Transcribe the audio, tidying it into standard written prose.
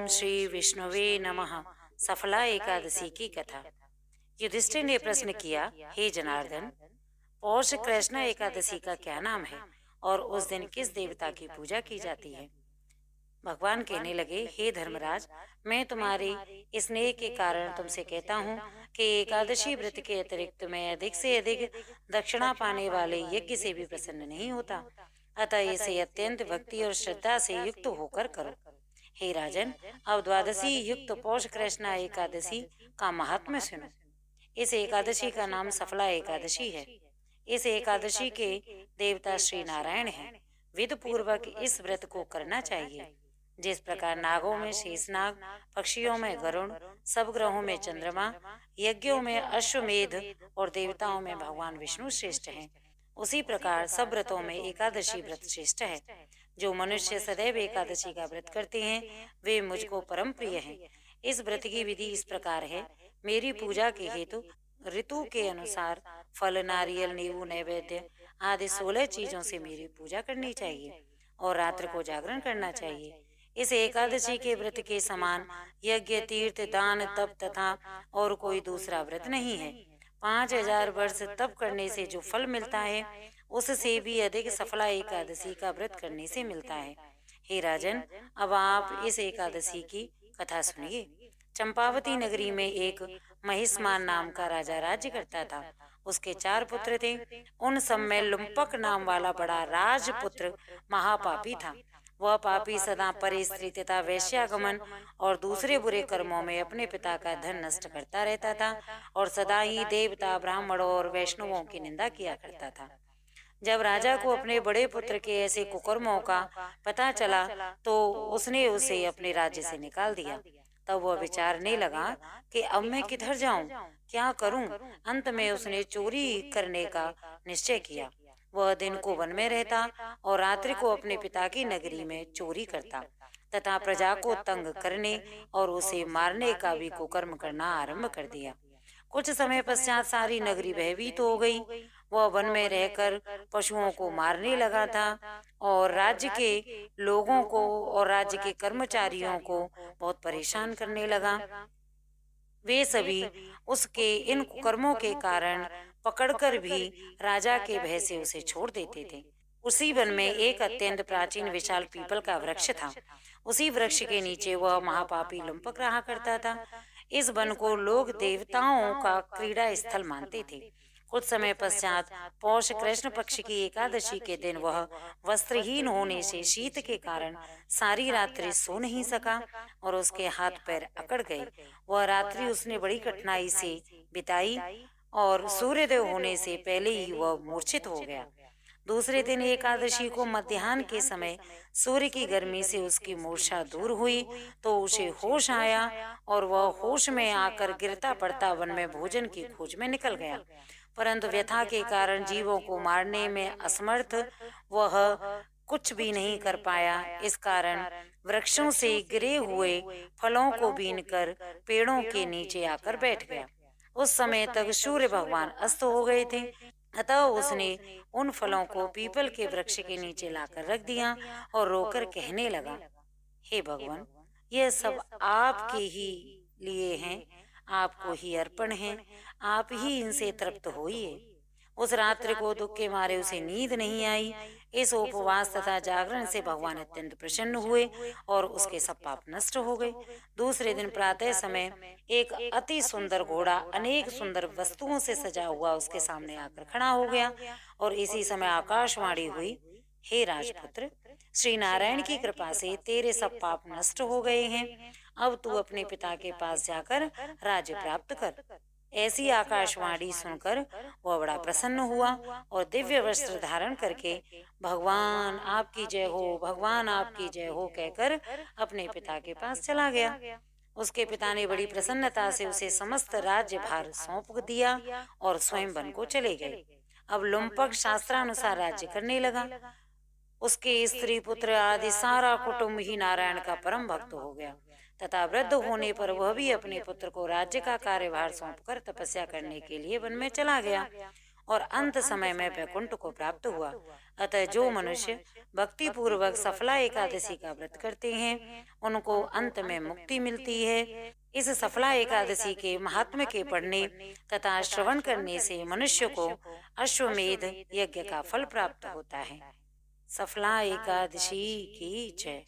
श्री विष्णुवे नमः। सफला एकादशी की कथा। युधिष्ठिर ने प्रश्न किया, हे जनार्दन, पौष कृष्ण एकादशी का क्या नाम है और उस दिन किस देवता की पूजा की जाती है? भगवान कहने लगे, हे धर्मराज, मैं तुम्हारे स्नेह के कारण तुमसे कहता हूँ कि एकादशी व्रत के अतिरिक्त मैं अधिक से अधिक दक्षिणा पाने वाले यज्ञ से भी प्रसन्न नहीं होता। अतः इसे अत्यंत भक्ति और श्रद्धा से युक्त होकर करो। हे राजन, अब द्वादशी युक्त पौष कृष्णा एकादशी का महात्म्य सुनो। इस एकादशी का नाम सफला एकादशी है। इस एकादशी के देवता श्री नारायण हैं। विधि पूर्वक इस व्रत को करना चाहिए। जिस प्रकार नागों में शेषनाग, पक्षियों में गरुण, सब ग्रहों में चंद्रमा, यज्ञों में अश्वमेध और देवताओं में भगवान विष्णु श्रेष्ठ हैं, उसी प्रकार सब व्रतों में एकादशी व्रत श्रेष्ठ है। जो मनुष्य सदैव एकादशी का व्रत करते हैं वे मुझको परम प्रिय हैं। इस व्रत की विधि इस प्रकार है। मेरी पूजा के हेतु ऋतु के अनुसार फल, नारियल, नींबू, नैवेद्य आदि 16 चीजों से मेरी पूजा करनी चाहिए और रात्र को जागरण करना चाहिए। इस एकादशी के व्रत के समान यज्ञ, तीर्थ, दान, तप तथा और कोई दूसरा व्रत नहीं है। 5000 वर्ष तप करने से जो फल मिलता है उससे भी अधिक सफला एकादशी का व्रत करने से मिलता है। हे राजन, अब आप इस एकादशी की कथा सुनिए। चंपावती नगरी में एक महिष्मान नाम का राजा राज्य करता था। उसके 4 पुत्र थे। उन सब में लुम्पक नाम वाला बड़ा राजपुत्र महापापी था। वह पापी सदा पर स्त्री तथा वैश्यागमन और दूसरे बुरे कर्मों में अपने पिता का धन नष्ट करता रहता था और सदा ही देवता, ब्राह्मणों और वैष्णवों की निंदा किया करता था। जब राजा को अपने बड़े पुत्र के ऐसे कुकर्मों का पता चला तो उसने उसे अपने राज्य से निकाल दिया। तब वह विचारने लगा कि अब मैं किधर जाऊं, क्या करूं। अंत में उसने चोरी करने का निश्चय किया। वह दिन को वन में रहता और रात्रि को अपने पिता की नगरी में चोरी करता तथा प्रजा को तंग करने और उसे मारने का भी कुकर्म करना आरंभ कर दिया। कुछ समय पश्चात सारी नगरी भयभीत हो गई। वह वन में रहकर पशुओं को मारने लगा था और राज्य के लोगों को और राज्य के कर्मचारियों को बहुत परेशान करने लगा। वे सभी उसके इन कुकर्मों के कारण पकड़कर भी राजा के भय से उसे छोड़ देते थे। उसी वन में एक अत्यंत प्राचीन विशाल पीपल का वृक्ष था। उसी वृक्ष के नीचे वह महापापी लुम्पक रहा करता था। इस वन को लोग देवताओं का क्रीड़ा स्थल मानते थे। कुछ समय पश्चात पौष कृष्ण पक्ष की एकादशी के दिन वह वस्त्रहीन होने से शीत के कारण सारी रात्रि सो नहीं सका और उसके हाथ पैर अकड़ गए। वह रात्रि उसने बड़ी कठिनाई से बिताई और सूर्योदय होने से पहले ही वह मूर्छित हो गया। दूसरे दिन एकादशी को मध्याह्न के समय सूर्य की गर्मी से उसकी मूर्छा दूर हुई तो उसे होश आया और वह होश में आकर गिरता पड़ता वन में भोजन की खोज में निकल गया। परंतु व्यथा के कारण जीवों को मारने में असमर्थ वह कुछ भी नहीं कर पाया। इस कारण वृक्षों से गिरे हुए फलों को बीनकर पेड़ों के नीचे आकर बैठ गया। उस समय तक सूर्य भगवान अस्त हो गए थे। अतः उसने उन फलों को पीपल के वृक्ष के नीचे लाकर रख दिया और रोकर कहने लगा, हे भगवान, यह सब आपके ही लिए हैं, आपको ही अर्पण है, आप ही इनसे तृप्त होइए। उस रात्रि को दुख के मारे उसे नींद नहीं आई। इस उपवास तथा जागरण से भगवान अत्यंत प्रसन्न हुए और उसके सब पाप नष्ट हो गए। दूसरे दिन प्रातः समय एक अति सुंदर घोड़ा अनेक सुंदर वस्तुओं से सजा हुआ उसके सामने आकर खड़ा हो गया और इसी समय आकाशवाणी हुई, हे राजपुत्र, श्री नारायण की कृपा से तेरे सब पाप नष्ट हो गए हैं। अब तू अपने पिता के पास जाकर राज्य प्राप्त कर। ऐसी आकाशवाणी सुनकर वह बड़ा प्रसन्न हुआ और दिव्य वस्त्र धारण करके भगवान आपकी जय हो, भगवान आपकी जय हो कहकर अपने पिता के पास चला गया। उसके पिता ने बड़ी प्रसन्नता से उसे समस्त राज्य भार सौंप दिया और स्वयं वन को चले गए। अब लुम्पक शास्त्रानुसार राज्य करने लगा। उसके स्त्री पुत्र आदि सारा कुटुंब ही नारायण का परम भक्त हो गया तथा वृद्ध होने पर वह भी अपने पुत्र को राज्य का कार्यभार सौंपकर तपस्या करने के लिए वन में चला गया। और अंत समय में वैकुंठ को प्राप्त हुआ। अतः जो मनुष्य भक्ति पूर्वक सफला एकादशी का व्रत करते हैं उनको अंत में मुक्ति मिलती है। इस सफला एकादशी के महात्म्य के पढ़ने तथा श्रवण करने से मनुष्य को अश्वमेध यज्ञ का फल प्राप्त होता है। सफला एकादशी की जय।